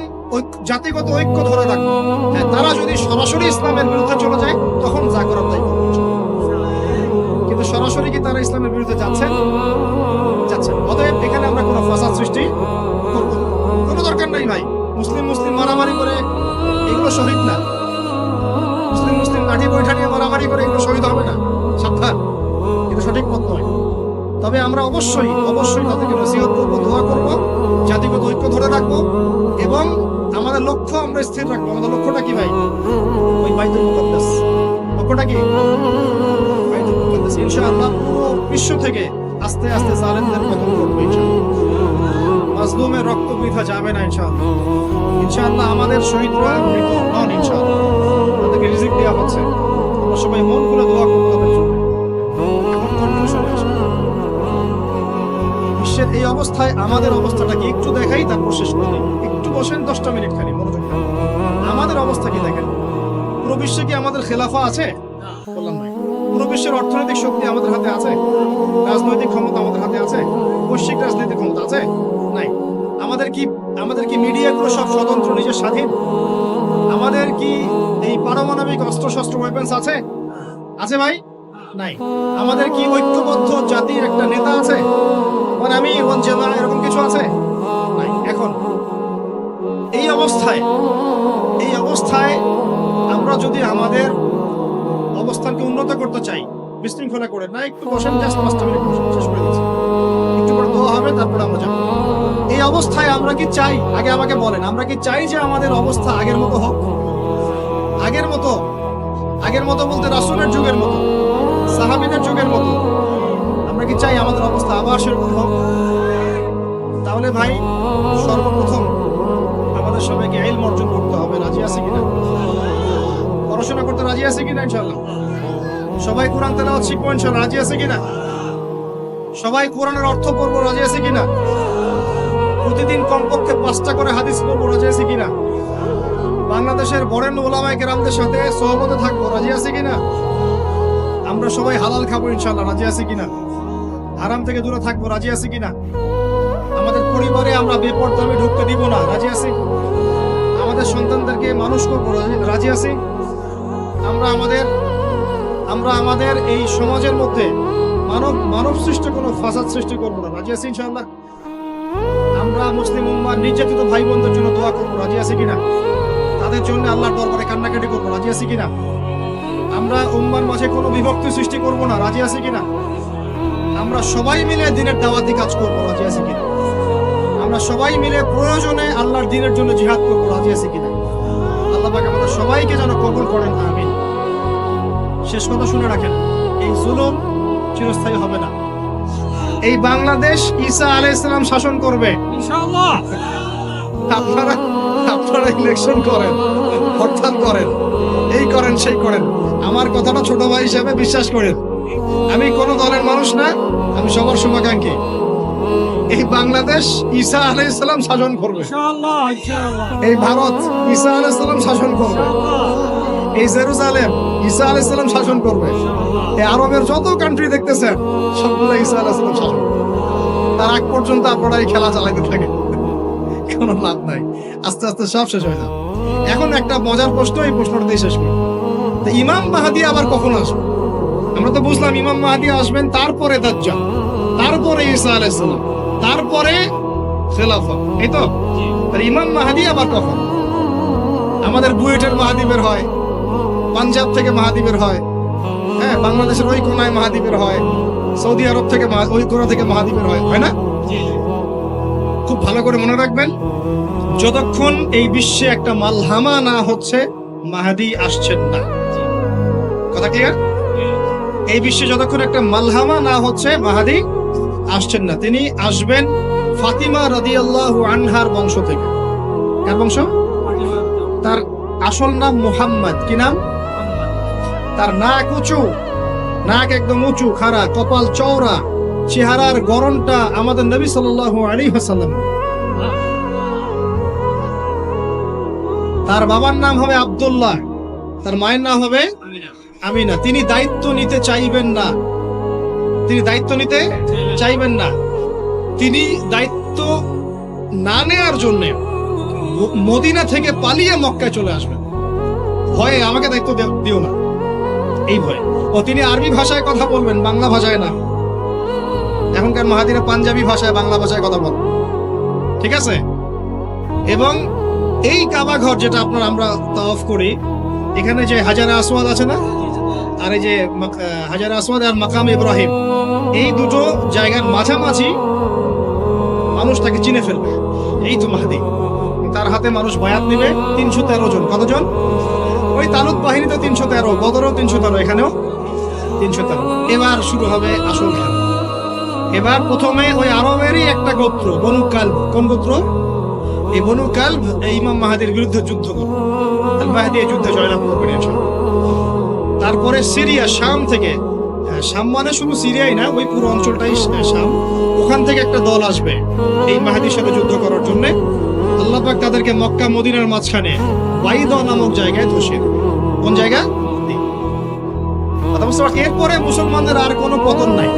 জাতিগত ঐক্য ধরে রাখবো। হ্যাঁ, তারা যদি সরাসরি ইসলামের বিরুদ্ধে চলে যায় তখন যা করার তাই করব, কিন্তু সরাসরি কি তারা ইসলামের বিরুদ্ধে যাচ্ছে? অতএব এখানে আমরা কোনো ফাসাদ সৃষ্টি করব না, কোনো দরকার নাই ভাই। মুসলিম মারামারি করে এগুলো শহীদ না, মুসলিম লাঠি বৈঠা নিয়ে মারামারি করে এগুলো শহীদ হবে না, সাবধান, এটা সঠিক পথ নয়। তবে আমরা অবশ্যই তাদেরকে নসিহত করবো, দোয়া করবো, জাতিগত ঐক্য ধরে রাখবো এবং আমাদের লক্ষ্য আমরা স্থির রাখবো। আমাদের লক্ষ্যটা কি ভাই? ওই বাইতুল মুকাদ্দাস। লক্ষ্যটা কি? বাইতুল মুকাদ্দাস। ইনশাআল্লাহ পুরো বিশ্ব থেকে আস্তে আস্তে জালেমদের পতন ঘটবে ইনশাআল্লাহ, মাজলুমের রক্ত বৃথা যাবে না ইনশাআল্লাহ। আমাদের শহীদরা মৃত নন ইনশাআল্লাহ, তাদেরকে রিজিক দেওয়া হচ্ছে। আমরা সবাই মন খুলে দোয়া করবো তাদের জন্য। এখন কনক্লুশন আছে, বিশ্বের এই অবস্থায় আমাদের অবস্থাটা কি একটু দেখাই, তারপর শেষ করে দিই। একটু বসেন 10টা মিনিট খালি মনোযোগ দিন। আমাদের অবস্থা কি দেখেন? পুরো বিশ্বে কি আমাদের খেলাফা আছে? বললাম নাই। পুরো বিশ্বের অর্থনৈতিক শক্তি আমাদের হাতে আছে? রাজনৈতিক ক্ষমতা আমাদের হাতে আছে? বৈশ্বিক রাজনৈতিক ক্ষমতা আছে? নাই। আমাদের কি মিডিয়াগুলো সব স্বতন্ত্র, নিজের স্বাধীন? আমাদের কি এই পারমাণবিক অস্ত্রশস্ত্র ওয়েপন্স আছে? আছে ভাই? নাই। আমাদের কি ঐক্যবদ্ধ জাতির একটা নেতা আছে? মানে আমি ওয়ানজেলা এরকম কিছু আছে? নাই। এখন এই অবস্থায় আমরা যদি আমাদের অবস্থানকে উন্নত করতে চাই, বিশৃঙ্খলা করে না, একটু বসেন, জাস্ট 5টা মিনিট বসেন, শেষ করে দিচ্ছি। একটু পরে দোয়া হবে, তারপরে আমরা যাবো। এই অবস্থায় আমরা কি চাই? আগে আমাকে বলেন, আমরা কি চাই যে আমাদের অবস্থা আগের মতো হোক? আগের মতো বলতে রাসূলের যুগের মতো, সাহাবীদের যুগের মতো আমরা কি চাই আমাদের অবস্থা আবার সেরকম হোক? তাহলে ভাই সর্বপ্রথম আমাদের সবাইকে ইলম অর্জন করতে হবে। রাজি আছে কিনা? পড়াশোনা করতে রাজি আছে কিনা? ইনশাআল্লাহ সবাই কোরআন তেলাওয়াত শিখবো ইনশাআল্লাহ। রাজি আছে কিনা? সবাই কোরআনের অর্থ পড়বো। রাজি আছে কিনা? প্রতিদিন কমপক্ষে 5টা করে হাদিস পড়বো। রাজি আছে কিনা? বাংলাদেশের বরেণ্য উলামায়ে কেরামদের সাথে সোহবতে থাকবো। রাজি আছে কিনা? আমরা সবাই হালাল খাবো ইনশাআল্লাহ। রাজি আছে কিনা? হারাম থেকে দূরে থাকবো। রাজি আছে কিনা? আমাদের পরিবারে আমরা বেপরদামি ঢুকতে দিব না। রাজি আছি? আমাদের সন্তানদেরকে মানুষ করবো। রাজি আছি? আমরা আমাদের এই সমাজের মধ্যে মানব সৃষ্ট কোনো ফাসাদ সৃষ্টি করবো না। রাজি আছি ইনশাআল্লাহ? আমরা মুসলিম উম্মার নির্যাতিত ভাই বোনদের জন্য দোয়া করবো। রাজি আছি কিনা? তাদের জন্য আল্লাহর দরবারে কান্নাকাটি করবো। রাজি আছি কিনা? আমরা উম্মার মাঝে কোনো বিভক্তি সৃষ্টি করবো না। রাজি আছি কিনা? আমরা সবাই মিলে দ্বীনের দাওয়াতি কাজ করবো। রাজি আছি কিনা? আমরা সবাই মিলে প্রয়োজনে আল্লাহর দ্বীনের জন্য জিহাদ করবো। রাজি আছি কিনা? আল্লাহ পাক আমাদের সবাইকে যেন কবুল করেন, আমিন। শেষ কথা শুনে রাখেন, এই জুলুম চিরস্থায়ী হবে না। এই বাংলাদেশ ঈসা আলাইহিস সালাম শাসন করবে ইনশাআল্লাহ। আপনারা ইলেকশন করেন, হরতাল করেন, এই করেন সেই করেন, আমার কথাটা ছোট ভাই হিসেবে বিশ্বাস করেন। আমি কোন দলের মানুষ না, আমি সবার শুভাকাঙ্ক্ষী। এই বাংলাদেশ ঈসা আলাইহিস সালাম শাসন করবে ইনশাআল্লাহ। এই ভারত ঈসা আলাইহিস সালাম শাসন করবে। এই জেরুজালেম ঈসা আলাইহিস সালাম শাসন করবে। এই আরবের যত কান্ট্রি দেখতেছেন সবগুলো ঈসা আলাইহিস সালাম শাসন করবে। তার আগ পর্যন্ত আপনারা এই খেলা চালাতে থাকেন, কোনো লাভ নাই। আস্তে আস্তে সব শেষ হয়ে যাবে। এখন একটা মজার প্রশ্ন, এই প্রশ্নটা দিয়ে শেষ করি। ইমাম মাহদী আবার কখন আসবে? আমরা তো বুঝলাম ইমাম মাহদী আসবেন, তারপরে দাজ্জাল, তারপরে ঈসা আলাইহিস সালাম, তারপরে খেলাফত, এই তো। ইমাম মাহদী আবার কখন? আমাদের বুয়েটের মাহদী বের হয়, পাঞ্জাব থেকে মাহদী বের হয়, হ্যাঁ, বাংলাদেশের ওই কোনায় মাহদী বের হয়, সৌদি আরব থেকে ওই কোনা থেকে মাহদী বের হয় না? খুব ভালো করে মনে রাখবেন, যতক্ষণ এই বিশ্বে একটা মালহামা না হচ্ছে মাহদী আসছেন না। কথা ক্লিয়ার? এই বিশ্বে যতক্ষণ একটা মালহামা না হচ্ছে, মাহাদি আসছেন না। তিনি আসবেন ফাতিমা রাদিয়াল্লাহু আনহার বংশ থেকে। কার বংশ? তার আসল নাম মুহাম্মদ। কি নাম? তার নাক উঁচু, নাক একদম উঁচু খাড়া, কপাল চওড়া, চেহারার গড়নটা আমাদের নবী সাল্লাল্লাহু আলাইহি ওয়াসাল্লাম। তার বাবার নাম হবে আব্দুল্লাহ, তার মায়ের নাম হবে আমিনা। তিনি দায়িত্ব নিতে চাইবেন না, তিনি দায়িত্ব নিতে চাইবেন না। তিনি দায়িত্ব না নেওয়ার জন্য মদিনা থেকে পালিয়ে মক্কায় চলে আসবেন। ভয়ে আমাকে দায়িত্ব দিও না, এই ভয়ে। ও তিনি আরবি ভাষায় কথা বলবেন, বাংলা ভাষায় না। এখনকার মাহাদিরা পাঞ্জাবি ভাষায়, বাংলা ভাষায় কথা বলবেন, ঠিক আছে? এবং এই কাবা ঘর যেটা আমরা তাওয়াফ করি, এখানে যে হাজারে আসওয়াদ আছে না, আর এই যে হাজারে আসওয়াদ আর মাকাম ইব্রাহিম, এই দুটো জায়গার মাঝামাঝি মানুষ তাকে চিনে ফেলবে। এই তো মাহদি। তার হাতে মানুষ বায়াত নেবে 313 জন। কতজন? ওই তালুত বাহিনীতে 313, বদরও 313, এখানেও 313। এবার শুরু হবে আসল খেলা। এবার প্রথমে ওই আরবেরই একটা গোত্র, বনু কালব। কোন গোত্র? এই বনু কালব এই ইমাম মাহাদির বিরুদ্ধে যুদ্ধ করবে। আল মাহদি এই যুদ্ধে জয়লাভ করবেন ইনশাআল্লাহ। তারপরে সিরিয়া, শাম থেকে, শাম মানে শুধু সিরিয়াই না, ওই পুরো অঞ্চলটাই শাম, ওখান থেকে একটা দল আসবে এই মাহদির সাথে যুদ্ধ করার জন্য। আল্লাহ পাক তাদেরকে মক্কা মদিনার মাঝখানে বাইদা নামক জায়গায় ধসিয়ে দেবে। কোন জায়গা? কথা বুঝতে পারছি? এরপরে মুসলমানদের আর কোনো পতন নাই,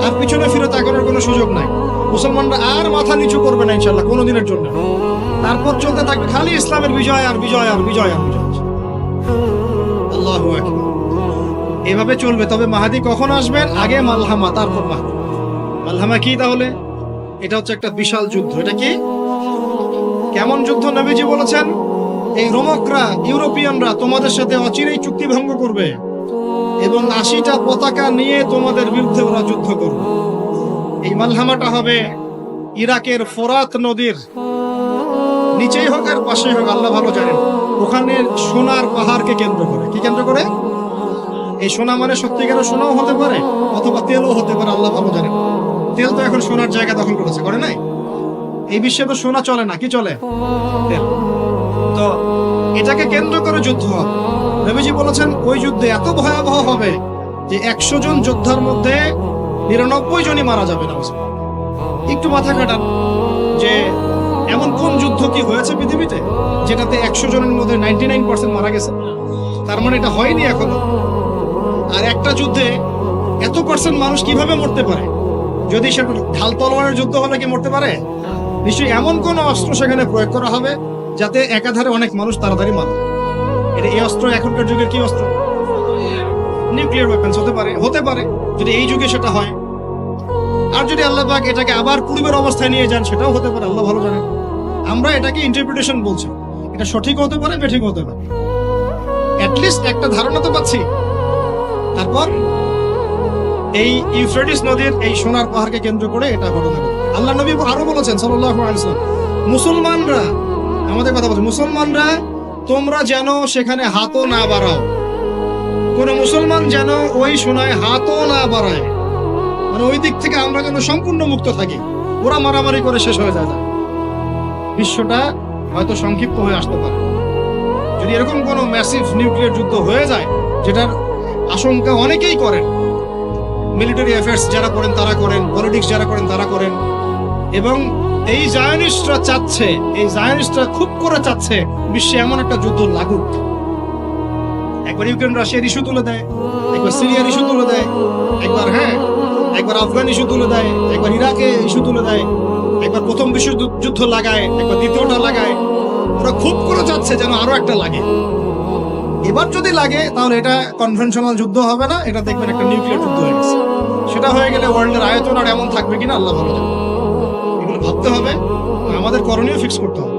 আর পিছনে ফিরে তাকানোর কোনো সুযোগ নাই। মুসলমানরা আর মাথা নিচু করবে না ইনশাআল্লাহ কোনোদিনের জন্য। তারপর চলতে থাকবে খালি ইসলামের বিজয় আর বিজয় আর বিজয় আর বিজয়। আল্লাহু আকবার। এভাবে চলবে। তবে মাহাদি কখন আসবেন? আগে মালহামা, তারপর মাহাদি। মালহামা কি তাহলে? এটা হচ্ছে একটা বিশাল যুদ্ধ। এটা কি? কেমন যুদ্ধ? নবীজি বলেছেন, এই রোমকরা, ইউরোপিয়ানরা তোমাদের সাথে অচিরেই চুক্তি ভঙ্গ করবে এবং 80টা পতাকা নিয়ে তোমাদের বিরুদ্ধে ওরা যুদ্ধ করবে। এই মালহামাটা হবে ইরাকের ফোরাত নদীর নিচেই হোক আর পাশেই হোক, আল্লাহ ভালো জানেন। ওখানে সোনার পাহাড়কে কেন্দ্র করে। কি কেন্দ্র করে? এই সোনা মানে সত্যিকারের সোনাও হতে পারে, অথবা তেলও হতে পারে, আল্লাহ ভালো জানেন। তেল তো এখন সোনার জায়গা দখল করেছে, করে নাই? এই বিশ্বে তো সোনা চলে না, কি চলে? তেল। তো এটাকে কেন্দ্র করে যুদ্ধ হবে। নবীজি বলেছেন ওই যুদ্ধে এত ভয়াবহ হবে যে 100 জন যোদ্ধার মধ্যে 99 জনই মারা যাবে না। একটু মাথা কাটান যে এমন কোন যুদ্ধ কি হয়েছে পৃথিবীতে যেটাতে 100 জনের মধ্যে 99% মারা গেছে? তার মানে এটা হয়নি এখনো। আর একটা যুদ্ধে এত পার্সেন্ট মানুষ কিভাবে মরতে পারে? যদি সেটা ঢাল তলোয়ারের যুদ্ধ হলে কি মরতে পারে? নিশ্চয়ই এমন কোন অস্ত্র সেখানে প্রয়োগ করা হবে যাতে একাধারে অনেক মানুষ তাড়াতাড়ি মারে। এটা এই অস্ত্র এখনকার যুগের কি অস্ত্র? নিউক্লিয়ার ওয়েপন্স হতে পারে, হতে পারে যদি এই যুগে সেটা হয়। আর যদি আল্লাহ পাক এটাকে আবার পূর্বের অবস্থায় নিয়ে যান, সেটাও হতে পারে, আল্লাহ ভালো জানেন। আমরা এটাকে ইন্টারপ্রিটেশন বলছি, এটা সঠিক হতে পারে, বেঠিক হতে পারে। অ্যাটলিস্ট একটা ধারণা তো পাচ্ছি। তারপর এই ইউফ্রেটিস নদীর এই সোনার পাহাড়কে কেন্দ্র করে এটা ঘটনা ঘটে। আল্লাহ নবী আরো বলেছেন সাল্লাল্লাহু আলাইহি ওয়াসাল্লাম, মুসলমানরা, আমাদের কথা বলছে, মুসলমানরা তোমরা যেন সেখানে হাতও না বাড়াও। কোন মুসলমান যেন ওই সোনায় হাতও না বাড়ায়, মানে ওই দিক থেকে আমরা যেন সম্পূর্ণ মুক্ত থাকি। ওরা মারামারি করে শেষ হয়ে যায়। বিশ্বটা হয়তো সংক্ষিপ্ত হয়ে আসতে পারে যদি এরকম কোন ম্যাসিভ নিউক্লিয়ার যুদ্ধ হয়ে যায়, যেটার আশঙ্কা অনেকেই করেন। মিলিটারি অ্যাফেয়ার্স যারা করেন তারা করেন, পলিটিক্স যারা করেন তারা করেন। এবং এই জায়নিস্টরা চাচ্ছে, এই জায়নিস্টরা খুব করে চাচ্ছে বিশ্বে এমন একটা যুদ্ধ লাগুক। একবার ইউক্রেন রাশিয়ার ইস্যু তুলে দেয়, একবার সিরিয়ার ইস্যু তুলে দেয়, একবার আফগান ইস্যু তুলে দেয়, একবার ইরাকে ইস্যু তুলে দেয়, একবার প্রথম বিশ্বযুদ্ধ লাগায়, একবার দ্বিতীয়টা লাগায়। ওরা খুব করে চাচ্ছে যেন আরো একটা লাগে। এবার যদি লাগে তাহলে এটা কনভেনশনাল যুদ্ধ হবে না, এটা দেখবেন একটা নিউক্লিয়ার যুদ্ধ হয়ে গেছে। সেটা হয়ে গেলে ওয়ার্ল্ডের আয়তন আর এমন থাকবে কিনা আল্লাহ ভালো জানে। এগুলো ভাবতে হবে, আমাদের করণীয় ফিক্স করতে হবে।